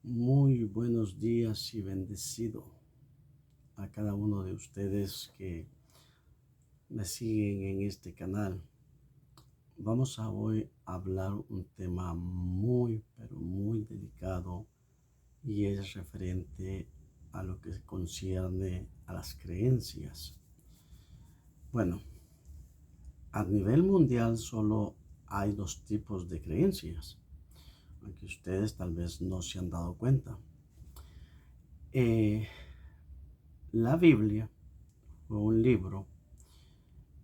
Muy buenos días y bendecido a cada uno de ustedes que me siguen en este canal. Vamos a hoy a hablar un tema muy, pero muy delicado y es referente a lo que concierne a las creencias. Bueno, a nivel mundial solo hay dos tipos de creencias, aunque ustedes tal vez no se han dado cuenta. La Biblia fue un libro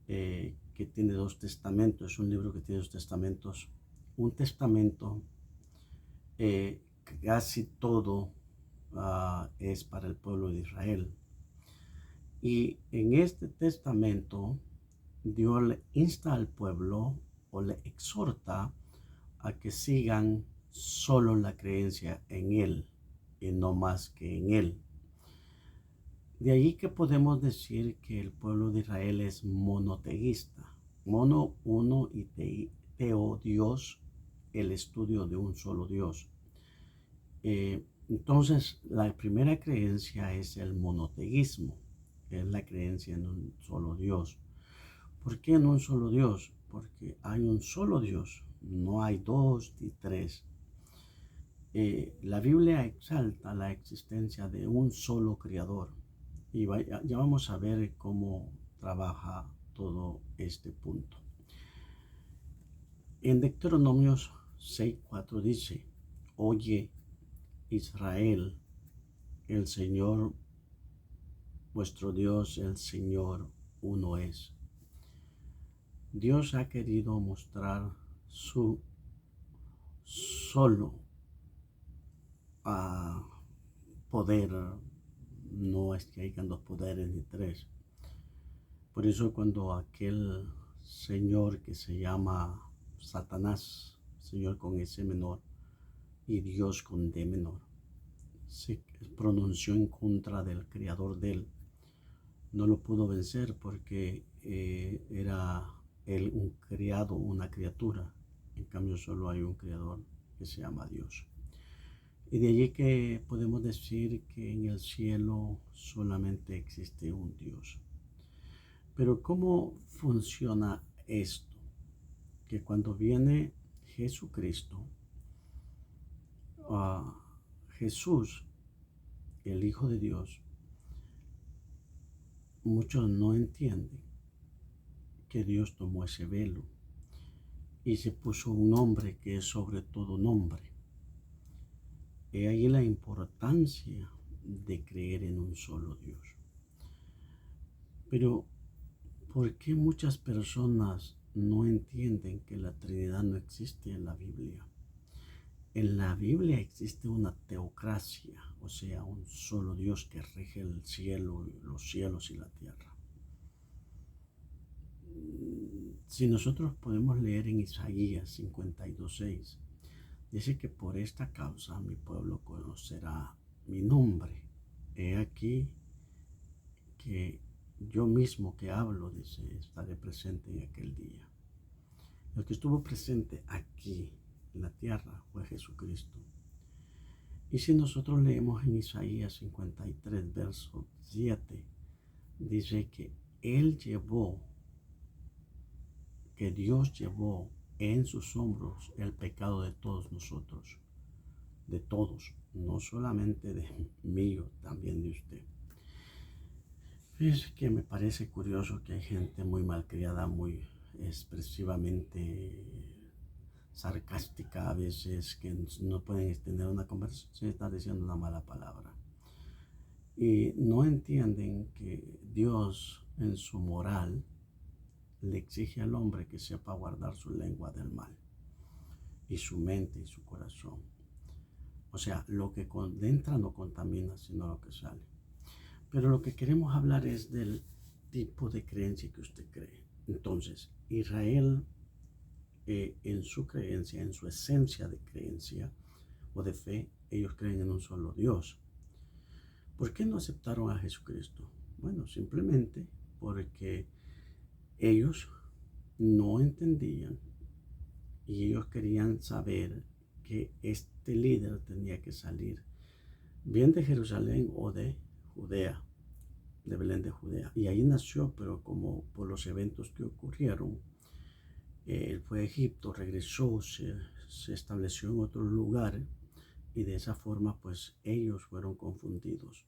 que tiene dos testamentos, es un libro que tiene dos testamentos. Un testamento, casi todo es para el pueblo de Israel. Y en este testamento, Dios le insta al pueblo o le exhorta a que sigan solo la creencia en Él y no más que en Él. De ahí que podemos decir que el pueblo de Israel es monoteísta. Mono, uno, y teo, Dios, el estudio de un solo Dios. Entonces, la primera creencia es el monoteísmo, es la creencia en un solo Dios. ¿Por qué en un solo Dios? Porque hay un solo Dios, no hay dos ni tres. La Biblia exalta la existencia de un solo creador. Y ya vamos a ver cómo trabaja todo este punto. En Deuteronomios 6:4 dice: Oye, Israel, el Señor vuestro Dios, el Señor uno es. Dios ha querido mostrar su solo poder. No es que hayan dos poderes ni tres. Por eso cuando aquel señor que se llama Satanás, señor con S menor y Dios con D menor, se pronunció en contra del creador de él, no lo pudo vencer porque era él un criado, una criatura. En cambio solo hay un creador que se llama Dios. Y de allí que podemos decir que en el cielo solamente existe un Dios. Pero ¿cómo funciona esto? Que cuando viene Jesucristo, Jesús, el Hijo de Dios, muchos no entienden que Dios tomó ese velo y se puso un nombre que es sobre todo nombre. He ahí la importancia de creer en un solo Dios. Pero, ¿por qué muchas personas no entienden que la Trinidad no existe en la Biblia? En la Biblia existe una teocracia, o sea, un solo Dios que rige el cielo, los cielos y la tierra. Si nosotros podemos leer en Isaías 52:6, dice que por esta causa mi pueblo conocerá mi nombre. He aquí que yo mismo que hablo, dice, estaré presente en aquel día. El que estuvo presente aquí en la tierra fue Jesucristo. Y si nosotros leemos en Isaías 53, verso 7, dice que Dios llevó en sus hombros el pecado de todos nosotros, de todos, no solamente de mío, también de usted. Es que me parece curioso que hay gente muy malcriada, muy expresivamente sarcástica a veces, que no pueden tener una conversación, se está diciendo una mala palabra. Y no entienden que Dios en su moral le exige al hombre que sepa guardar su lengua del mal y su mente y su corazón. O sea, lo que entra no contamina, sino lo que sale. Pero lo que queremos hablar es del tipo de creencia que usted cree. Entonces, Israel, en su creencia, en su esencia de creencia o de fe, ellos creen en un solo Dios. ¿Por qué no aceptaron a Jesucristo? Bueno, simplemente porque ellos no entendían y ellos querían saber que este líder tenía que salir bien de Jerusalén o de Judea, de Belén de Judea. Y ahí nació, pero como por los eventos que ocurrieron, él fue a Egipto, regresó, se estableció en otros lugares y de esa forma pues ellos fueron confundidos.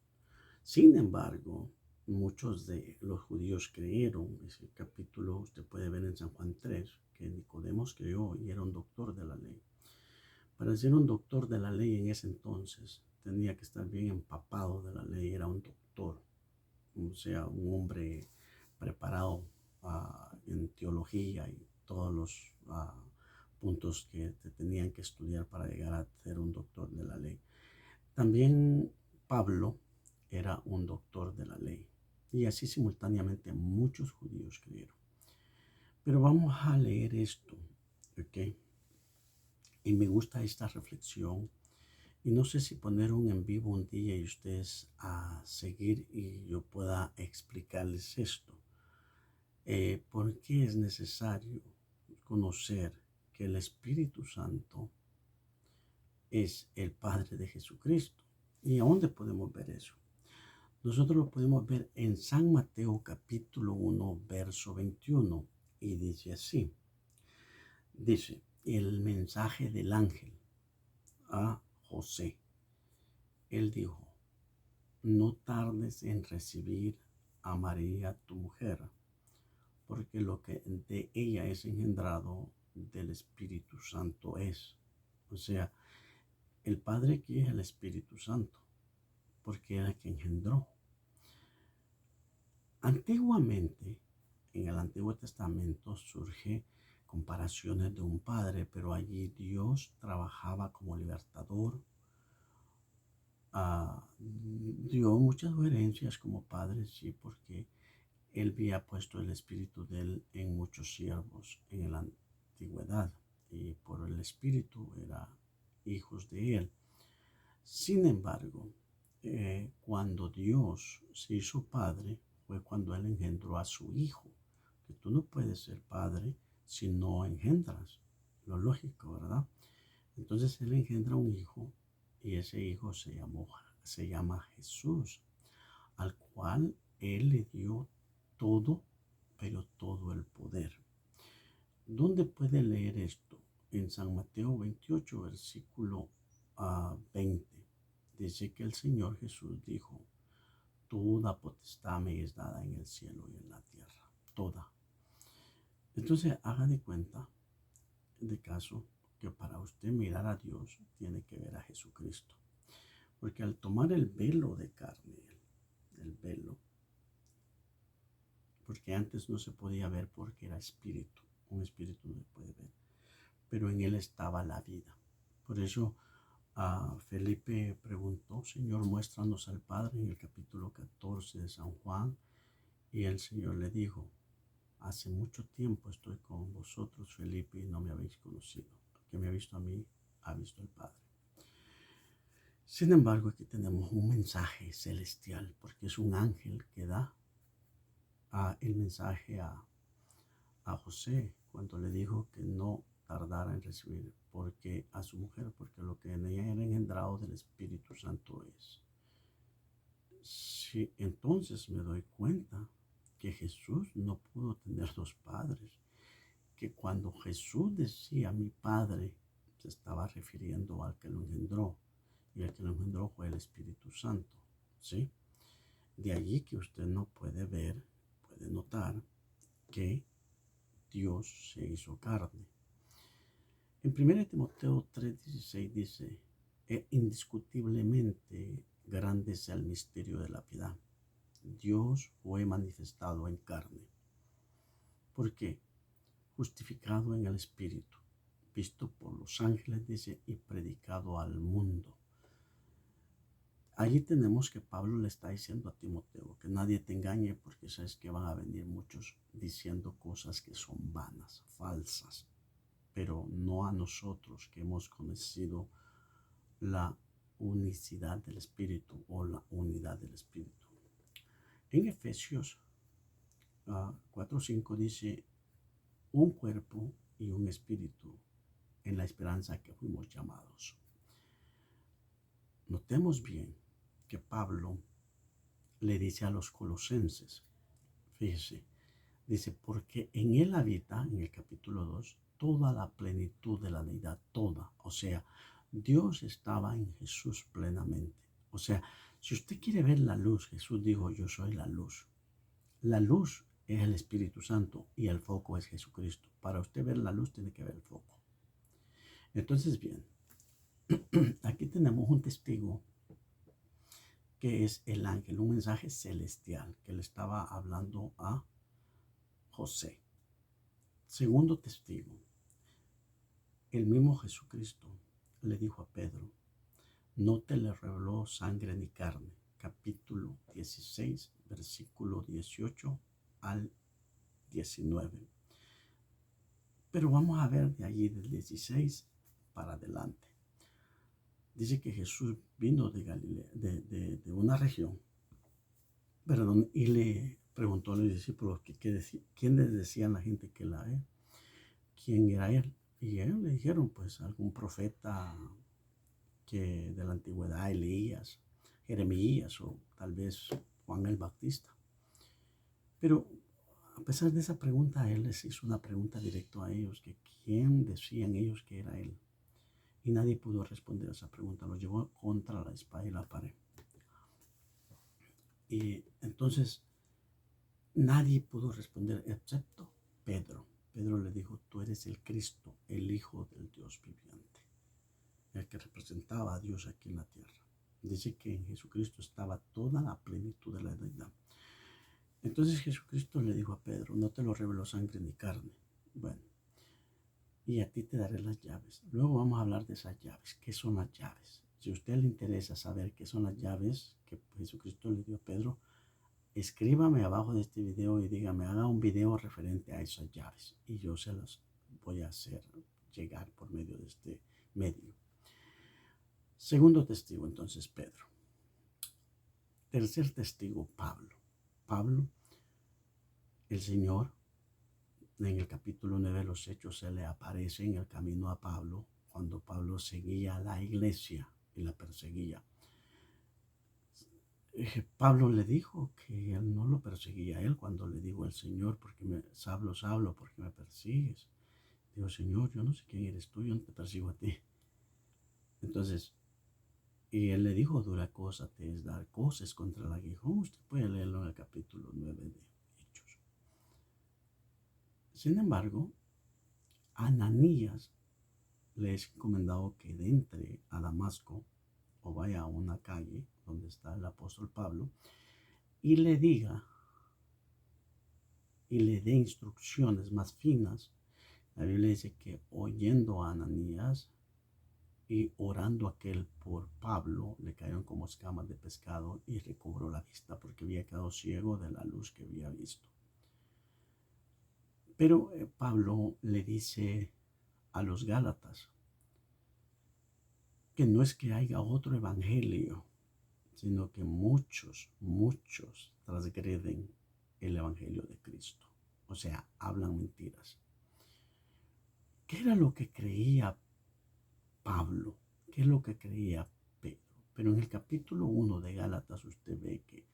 Sin embargo, muchos de los judíos creyeron. Ese capítulo usted puede ver en San Juan 3, que Nicodemos creyó y era un doctor de la ley. Para ser un doctor de la ley en ese entonces tenía que estar bien empapado de la ley, era un doctor, o sea, un hombre preparado en teología y todos los puntos que te tenían que estudiar para llegar a ser un doctor de la ley. También Pablo era un doctor de la ley y así simultáneamente muchos judíos creyeron. Pero vamos a leer esto, ¿ok? Y me gusta esta reflexión. Y no sé si poner un en vivo un día y ustedes a seguir y yo pueda explicarles esto. ¿Por qué es necesario conocer que el Espíritu Santo es el Padre de Jesucristo? ¿Y a dónde podemos ver eso? Nosotros lo podemos ver en San Mateo capítulo 1, verso 21. Y dice así. Dice, el mensaje del ángel a José. Él dijo, no tardes en recibir a María tu mujer, porque lo que de ella es engendrado del Espíritu Santo es. O sea, el Padre aquí es el Espíritu Santo, porque era el que engendró. Antiguamente, en el Antiguo Testamento surge comparaciones de un padre, pero allí Dios trabajaba como libertador, dio muchas sugerencias como padre, sí, porque él había puesto el espíritu de él en muchos siervos en la antigüedad y por el espíritu eran hijos de él. Sin embargo, cuando Dios se hizo padre, fue cuando él engendró a su hijo. Que tú no puedes ser padre si no engendras. Lo lógico, ¿verdad? Entonces él engendra un hijo y ese hijo se llama Jesús, al cual él le dio todo, pero todo el poder. ¿Dónde puede leer esto? En San Mateo 28, versículo 20. Dice que el Señor Jesús dijo, toda potestad me es dada en el cielo y en la tierra. Toda. Entonces haga de cuenta, de caso, que para usted mirar a Dios tiene que ver a Jesucristo. Porque al tomar el velo de carne, el velo, porque antes no se podía ver porque era espíritu, un espíritu no se puede ver, pero en él estaba la vida. Por eso Felipe preguntó, Señor, muéstranos al Padre en el capítulo 14 de San Juan, y el Señor le dijo, hace mucho tiempo estoy con vosotros, Felipe, y no me habéis conocido. El que me ha visto a mí, ha visto al Padre. Sin embargo, aquí tenemos un mensaje celestial, porque es un ángel que da el mensaje a José cuando le dijo que no tardara en recibir porque a su mujer, porque lo que en ella era engendrado del Espíritu Santo es. Sí, entonces me doy cuenta que Jesús no pudo tener dos padres, que cuando Jesús decía mi Padre, se estaba refiriendo al que lo engendró, y el que lo engendró fue el Espíritu Santo, ¿sí? De allí que usted no puede ver, puede notar que Dios se hizo carne. En 1 Timoteo 3:16 dice, indiscutiblemente grande es el misterio de la piedad. Dios fue manifestado en carne. ¿Por qué? Justificado en el Espíritu, visto por los ángeles, dice, y predicado al mundo. Allí tenemos que Pablo le está diciendo a Timoteo que nadie te engañe porque sabes que van a venir muchos diciendo cosas que son vanas, falsas, pero no a nosotros que hemos conocido la unicidad del Espíritu o la unidad del Espíritu. En Efesios 4:5 dice, un cuerpo y un espíritu en la esperanza que fuimos llamados. Notemos bien que Pablo le dice a los colosenses, fíjese, dice, porque en él habita, en el capítulo 2, toda la plenitud de la deidad, toda. O sea, Dios estaba en Jesús plenamente. O sea, si usted quiere ver la luz, Jesús dijo, yo soy la luz. La luz es el Espíritu Santo y el foco es Jesucristo. Para usted ver la luz tiene que ver el foco. Entonces, bien, aquí tenemos un testigo que es el ángel, un mensaje celestial que le estaba hablando a José. Segundo testigo, el mismo Jesucristo le dijo a Pedro, no te le reveló sangre ni carne. Capítulo 16, versículo 18 al 19. Pero vamos a ver de allí del 16 para adelante. Dice que Jesús vino de Galilea, de una región, perdón, y le preguntó a los discípulos quiénes decían la gente que quién era él. Y ellos le dijeron, pues algún profeta que de la antigüedad, Elías, Jeremías o tal vez Juan el Bautista. Pero a pesar de esa pregunta, él les hizo una pregunta directa a ellos, que quién decían ellos que era él. Y nadie pudo responder a esa pregunta, lo llevó contra la espada y la pared. Y entonces nadie pudo responder excepto Pedro. Pedro le dijo, tú eres el Cristo, el Hijo del Dios viviente, el que representaba a Dios aquí en la tierra. Dice que en Jesucristo estaba toda la plenitud de la deidad. Entonces Jesucristo le dijo a Pedro, no te lo reveló sangre ni carne. Bueno, y a ti te daré las llaves. Luego vamos a hablar de esas llaves. ¿Qué son las llaves? Si a usted le interesa saber qué son las llaves que Jesucristo le dio a Pedro, escríbame abajo de este video y dígame, haga un video referente a esas llaves. Y yo se las voy a hacer llegar por medio de este medio. Segundo testigo, entonces, Pedro. Tercer testigo, Pablo. Pablo, el Señor, en el capítulo 9 de los Hechos, se le aparece en el camino a Pablo, cuando Pablo seguía a la iglesia y la perseguía. Pablo le dijo que él no lo perseguía a él cuando le dijo el Señor, Saulo, porque me persigues. Digo, Señor, yo no sé quién eres tú, yo no te persigo a ti. Entonces, y él le dijo, dura cosa te es dar cosas contra el aguijón. Usted puede leerlo en el capítulo 9 de Hechos. Sin embargo, Ananías le es encomendado que entre a Damasco o vaya a una calle donde está el apóstol Pablo y le diga y le dé instrucciones más finas. La Biblia dice que oyendo a Ananías y orando aquel por Pablo, le cayeron como escamas de pescado y recobró la vista porque había quedado ciego de la luz que había visto. Pero Pablo le dice a los Gálatas que no es que haya otro evangelio, sino que muchos transgreden el evangelio de Cristo. O sea, hablan mentiras. ¿Qué era lo que creía Pablo? ¿Qué es lo que creía Pedro? Pero en el capítulo 1 de Gálatas usted ve que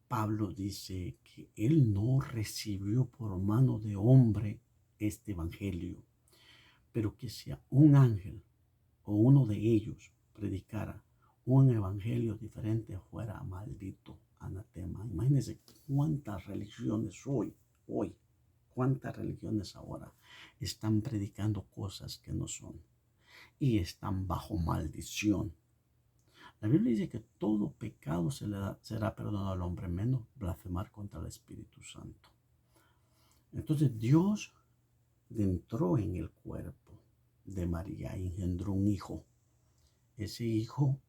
Pablo dice que él no recibió por mano de hombre este evangelio, pero que sea un ángel o uno de ellos predicara un evangelio diferente fuera maldito, anatema. Imagínense cuántas religiones hoy, cuántas religiones ahora están predicando cosas que no son y están bajo maldición. La Biblia dice que todo pecado será perdonado al hombre, menos blasfemar contra el Espíritu Santo. Entonces Dios entró en el cuerpo de María y engendró un hijo. Ese hijo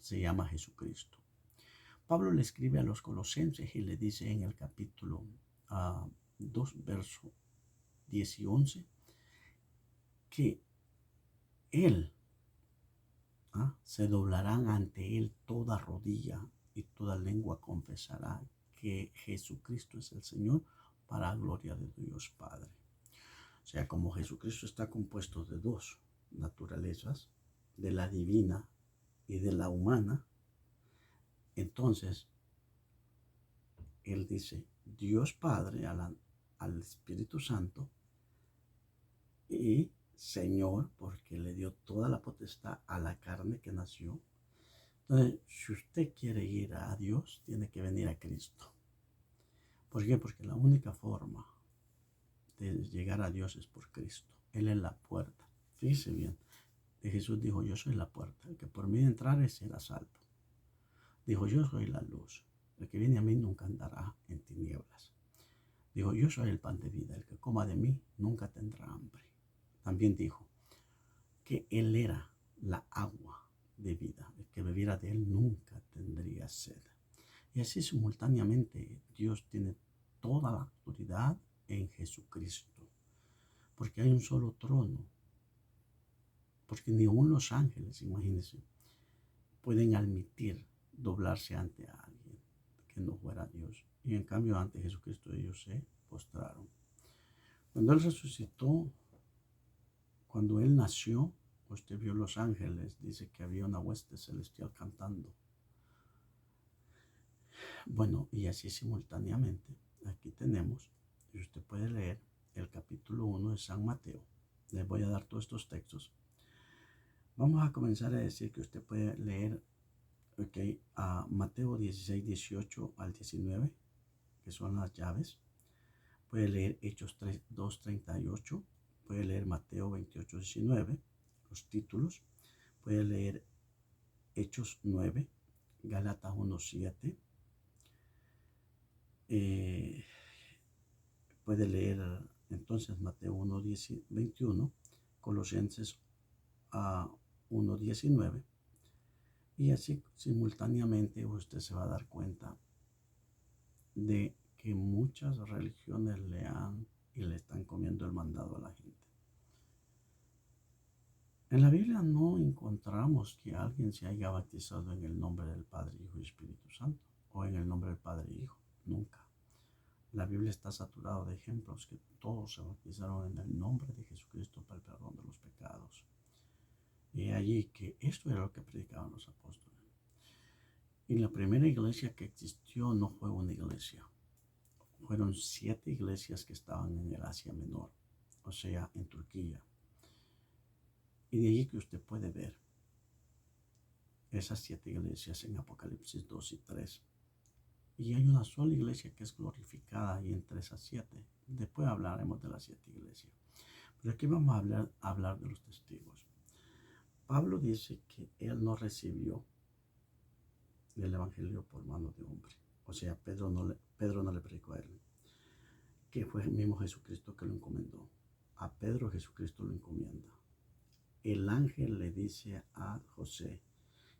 se llama Jesucristo. Pablo le escribe a los colosenses y le dice en el capítulo 2, verso 10 y 11, que él se doblarán ante él toda rodilla y toda lengua confesará que Jesucristo es el Señor para la gloria de Dios Padre. O sea, como Jesucristo está compuesto de dos naturalezas, de la divina y de la humana, entonces Él dice Dios Padre al Espíritu Santo y Señor, porque le dio toda la potestad a la carne que nació. Entonces, si usted quiere ir a Dios, tiene que venir a Cristo. ¿Por qué? Porque la única forma de llegar a Dios es por Cristo. Él es la puerta. Fíjese bien. Jesús dijo, yo soy la puerta. El que por mí entrare será salvo. Dijo, yo soy la luz. El que viene a mí nunca andará en tinieblas. Dijo, yo soy el pan de vida. El que coma de mí nunca tendrá hambre. También dijo que Él era la agua de vida. El que bebiera de Él nunca tendría sed. Y así simultáneamente Dios tiene toda la autoridad en Jesucristo. Porque hay un solo trono. Porque ni aun los ángeles, imagínense, pueden admitir doblarse ante alguien que no fuera Dios. Y en cambio ante Jesucristo ellos se postraron. Cuando Él resucitó, cuando Él nació, usted vio los ángeles, dice que había una hueste celestial cantando. Bueno, y así simultáneamente, aquí tenemos, y usted puede leer el capítulo 1 de San Mateo. Les voy a dar todos estos textos. Vamos a comenzar a decir que usted puede leer a Mateo 16, 18 al 19, que son las llaves. Puede leer Hechos 3, 2, 38. Puede leer Mateo 28, 19, los títulos. Puede leer Hechos 9, Gálatas 1, 7. Puede leer entonces Mateo 1, 21, Colosenses 1, 19. Y así simultáneamente usted se va a dar cuenta de que muchas religiones le están comiendo el mandado a la gente. En la Biblia no encontramos que alguien se haya bautizado en el nombre del Padre, Hijo y Espíritu Santo, o en el nombre del Padre y Hijo, nunca. La Biblia está saturada de ejemplos que todos se bautizaron en el nombre de Jesucristo para el perdón de los pecados. Y allí que esto era lo que predicaban los apóstoles. Y la primera iglesia que existió no fue una iglesia. Fueron 7 iglesias que estaban en el Asia Menor, o sea, en Turquía. Y de allí que usted puede ver esas 7 iglesias en Apocalipsis 2 y 3. Y hay una sola iglesia que es glorificada ahí entre esas 7. Después hablaremos de las 7 iglesias. Pero aquí vamos a hablar de los testigos. Pablo dice que él no recibió el evangelio por mano de hombre. O sea, Pedro no le predicó a él. Que fue el mismo Jesucristo que lo encomendó. A Pedro Jesucristo lo encomienda. El ángel le dice a José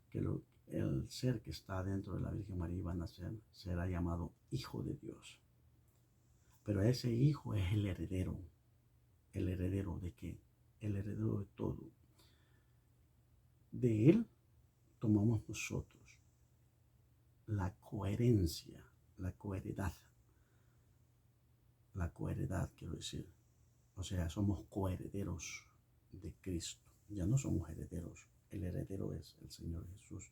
que el ser que está dentro de la Virgen María va a nacer, será llamado Hijo de Dios. Pero ese hijo es el heredero. ¿El heredero de qué? El heredero de todo. De él tomamos nosotros la coherencia, la coheredad, quiero decir. O sea, somos coherederos de Cristo. Ya no somos herederos. El heredero es el Señor Jesús.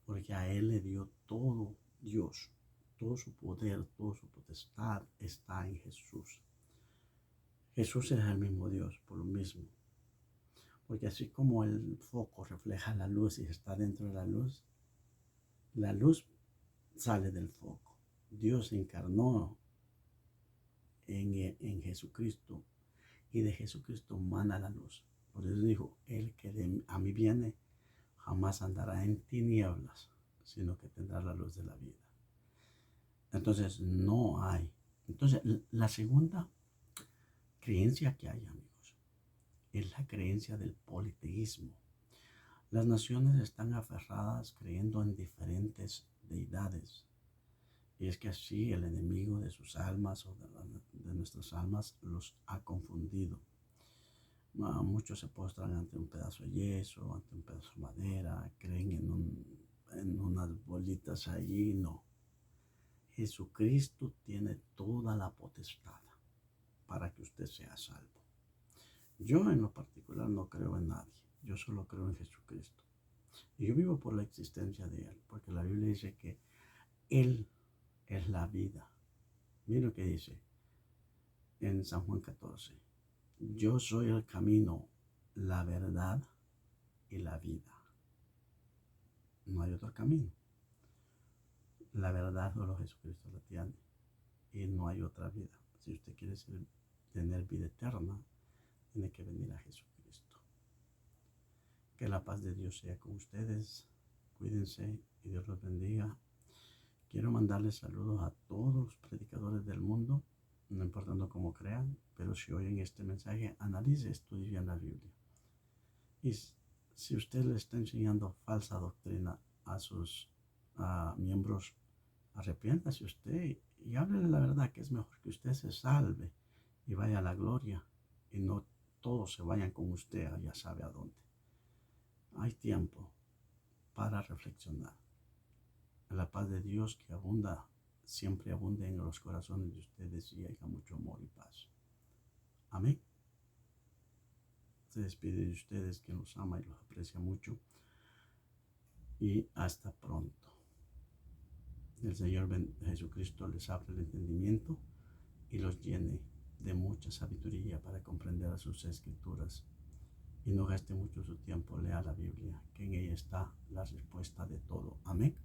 Porque a Él le dio todo Dios. Todo su poder, toda su potestad está en Jesús. Jesús es el mismo Dios, por lo mismo. Porque así como el foco refleja la luz y está dentro de la luz sale del foco. Dios se encarnó en Jesucristo y de Jesucristo mana la luz. Por eso dijo, el que a mí viene jamás andará en tinieblas, sino que tendrá la luz de la vida. Entonces no hay. Entonces la segunda creencia que hay, amigos, es la creencia del politeísmo. Las naciones están aferradas creyendo en diferentes deidades. Y es que así el enemigo de sus almas o de nuestras almas los ha confundido. Muchos se postran ante un pedazo de yeso, ante un pedazo de madera, creen en unas bolitas allí. No. Jesucristo tiene toda la potestad para que usted sea salvo. Yo en lo particular no creo en nadie, yo solo creo en Jesucristo. Y yo vivo por la existencia de Él, porque la Biblia dice que Él es la vida. Mira lo que dice en San Juan 14. Yo soy el camino, la verdad y la vida. No hay otro camino. La verdad solo Jesucristo la tiene y no hay otra vida. Si usted quiere tener vida eterna, tiene que venir a Jesucristo. Que la paz de Dios sea con ustedes. Cuídense y Dios los bendiga. Quiero mandarles saludos a todos los predicadores del mundo, no importando cómo crean, pero si oyen este mensaje, analice, estudie bien la Biblia. Y si usted le está enseñando falsa doctrina a sus miembros, arrepiéntase usted y háblele la verdad, que es mejor que usted se salve y vaya a la gloria y no todos se vayan con usted, ya sabe a dónde. Hay tiempo para reflexionar. La paz de Dios que abunda, siempre abunde en los corazones de ustedes y haya mucho amor y paz. Amén. Se despide de ustedes, quien los ama y los aprecia mucho. Y hasta pronto. El Señor Jesucristo les abra el entendimiento y los llene de mucha sabiduría para comprender a sus escrituras. Y no gaste mucho su tiempo, lea la Biblia, que en ella está la respuesta de todo. Amén.